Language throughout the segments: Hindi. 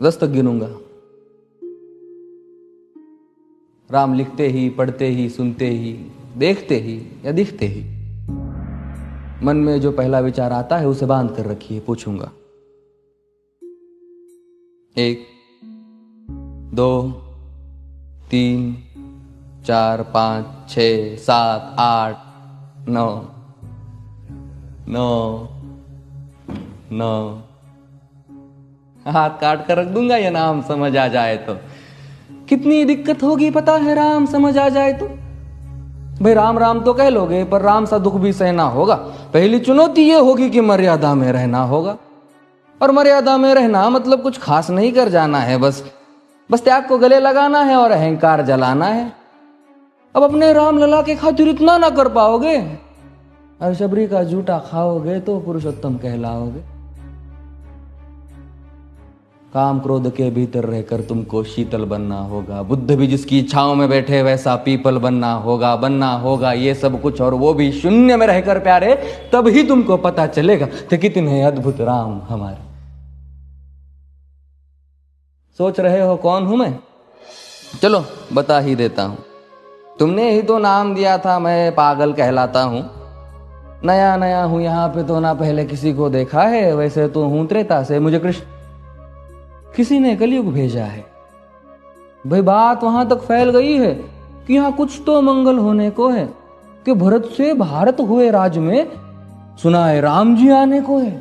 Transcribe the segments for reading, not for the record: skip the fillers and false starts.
10 तक गिनूंगा। राम लिखते ही, पढ़ते ही, सुनते ही, देखते ही या दिखते ही मन में जो पहला विचार आता है उसे बांध कर रखिए। पूछूंगा 1 2 3 4 5 6 7 8 9 9 9 हाथ काट कर रख दूंगा ये नाम समझ आ जाए तो। कितनी दिक्कत होगी पता है राम समझ आ जाए तो। भाई राम राम तो कह लोगे पर राम सा दुख भी सहना होगा। पहली चुनौती ये होगी कि मर्यादा में रहना होगा। और मर्यादा में रहना मतलब कुछ खास नहीं कर जाना है, बस त्याग को गले लगाना है और अहंकार जलाना है। अब अपने राम लला के खातिर इतना ना कर पाओगे और शबरी का जूठा खाओगे तो पुरुषोत्तम कहलाओगे। काम क्रोध के भीतर रहकर तुमको शीतल बनना होगा। बुद्ध भी जिसकी इच्छाओं में बैठे वैसा पीपल बनना होगा ये सब कुछ, और वो भी शून्य में रहकर प्यारे। तब ही तुमको पता चलेगा कि कितने अद्भुत राम हमारे। सोच रहे हो कौन हूं मैं? चलो बता ही देता हूं। तुमने ही तो नाम दिया था मैं पागल कहलाता हूं। नया नया हूं यहाँ पे तो ना पहले किसी को देखा है। वैसे तो हूं त्रेता से, मुझे कृष्ण किसी ने कलयुग भेजा है। भाई बात वहां तक फैल गई है कि यहाँ कुछ तो मंगल होने को है कि भरत से भारत हुए राज में सुना है राम जी आने को है।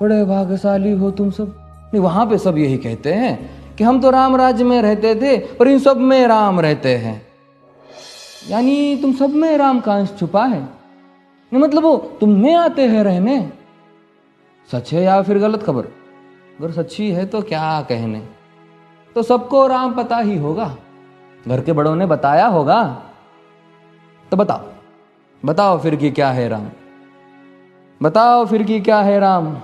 बड़े भाग्यशाली हो तुम सब। नहीं, वहां पे सब यही कहते हैं कि हम तो राम राज्य में रहते थे पर इन सब में राम रहते हैं। यानी तुम सब में राम का अंश छुपा है। मतलब वो तुम में आते हैं रहने। सच है या फिर गलत खबर? अगर सच्ची है तो क्या कहने। तो सबको राम पता ही होगा, घर के बड़ों ने बताया होगा। तो बताओ फिर कि क्या है राम। बताओ फिर कि क्या है राम।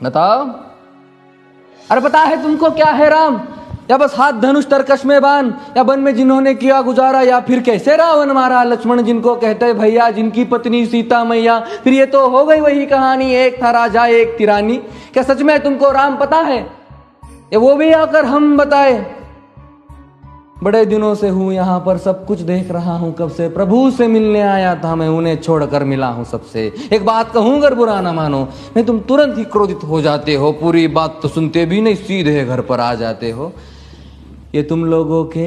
बताओ। अरे पता है तुमको क्या है राम? या बस हाथ धनुष तरकश में बांध, या वन में जिन्होंने किया गुजारा, या फिर कैसे रावण मारा लक्ष्मण जिनको कहते भैया, जिनकी पत्नी सीता मैया। फिर ये तो हो गई वही कहानी, एक था राजा एक थी रानी। क्या सच में तुमको राम पता है? या वो भी आकर हम बताए? बड़े दिनों से हूं यहां पर, सब कुछ देख रहा हूं कब से। प्रभु से मिलने आया था मैं, उन्हें छोड़कर मिला हूं सबसे। एक बात कहूं अगर बुरा ना मानो, नहीं तुम तुरंत ही क्रोधित हो जाते हो। पूरी बात तो सुनते भी नहीं, सीधे घर पर आ जाते हो। ये तुम लोगों के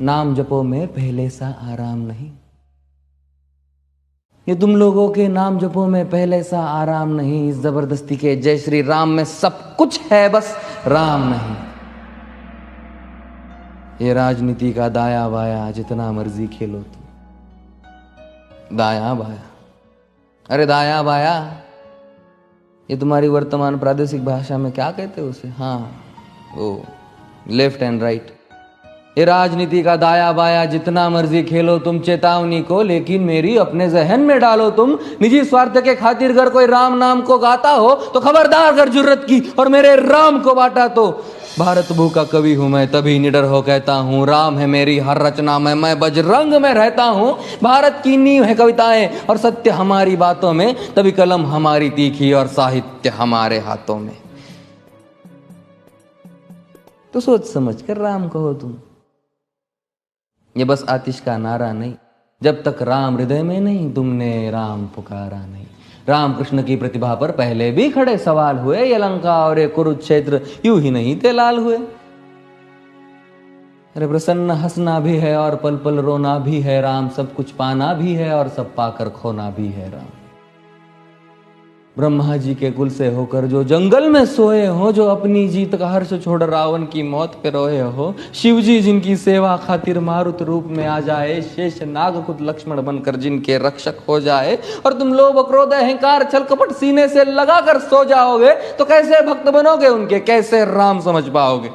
नाम जपो में पहले सा आराम नहीं। ये तुम लोगों के नाम जपो में पहले सा आराम नहीं। इस जबरदस्ती के जय श्री राम में सब कुछ है, बस राम नहीं। ये राजनीति का दाया बाया जितना मर्जी खेलो तुम। दाया बाया, अरे दाया बाया ये तुम्हारी वर्तमान प्रादेशिक भाषा में क्या कहते हो उसे? हाँ वो लेफ्ट एंड राइट। ये राजनीति का दाया बाया जितना मर्जी खेलो तुम चेतावनी को, लेकिन मेरी अपने जहन में डालो तुम। निजी स्वार्थ के खातिर अगर कोई राम नाम को गाता हो तो खबरदार अगर जुर्रत की और मेरे राम को बांटा तो। भारत भू का कवि हूं मैं, तभी निडर हो कहता हूं राम है मेरी हर रचना में। मैं बजरंग में रहता हूं, भारत की नींव है कविताएं और सत्य हमारी बातों में। तभी कलम हमारी तीखी और साहित्य हमारे हाथों में। तो सोच समझ कर राम कहो तुम। ये बस आतिश का नारा नहीं, जब तक राम हृदय में नहीं तुमने राम पुकारा नहीं। रामकृष्ण की प्रतिभा पर पहले भी खड़े सवाल हुए। ये लंका और ये कुरुक्षेत्र यूं ही नहीं थे लाल हुए। अरे प्रसन्न हंसना भी है और पल पल रोना भी है राम। सब कुछ पाना भी है और सब पाकर खोना भी है राम। ब्रह्मा जी के कुल से होकर जो जंगल में सोए हो, जो अपनी जीत का हर्ष छोड़ रावण की मौत पे रोए हो। शिव जी जिनकी सेवा खातिर मारुत रूप में आ जाए। शेष नाग खुद लक्ष्मण बनकर जिनके रक्षक हो जाए। और तुम लोभ क्रोध अहंकार छल कपट सीने से लगाकर सो जाओगे तो कैसे भक्त बनोगे उनके, कैसे राम समझ पाओगे?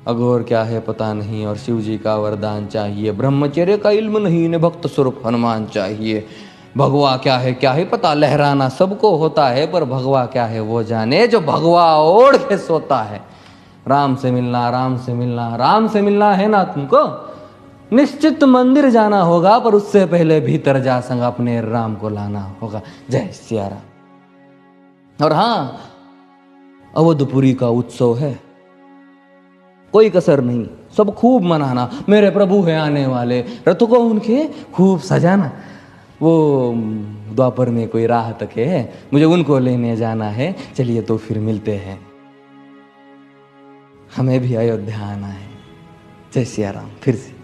अघोर क्या है पता नहीं और शिव जी का वरदान चाहिए। ब्रह्मचर्य का इल्म नहीं, इन्हें भक्त स्वरूप हनुमान चाहिए। भगवा क्या है पता, लहराना सबको होता है पर भगवा क्या है वो जाने जो भगवा ओढ़ के सोता है। राम से मिलना, राम से मिलना, राम से मिलना है ना तुमको? निश्चित मंदिर जाना होगा पर उससे पहले भीतर जा संग अपने राम को लाना होगा। जय सिया राम। और हाँ, अवधपुरी का उत्सव है, कोई कसर नहीं, सब खूब मनाना। मेरे प्रभु है आने वाले, रथ को उनके खूब सजाना। वो द्वापर में कोई राह तक है, मुझे उनको लेने जाना है। चलिए तो फिर मिलते हैं, हमें भी अयोध्या आना है। जय सिया राम। फिर से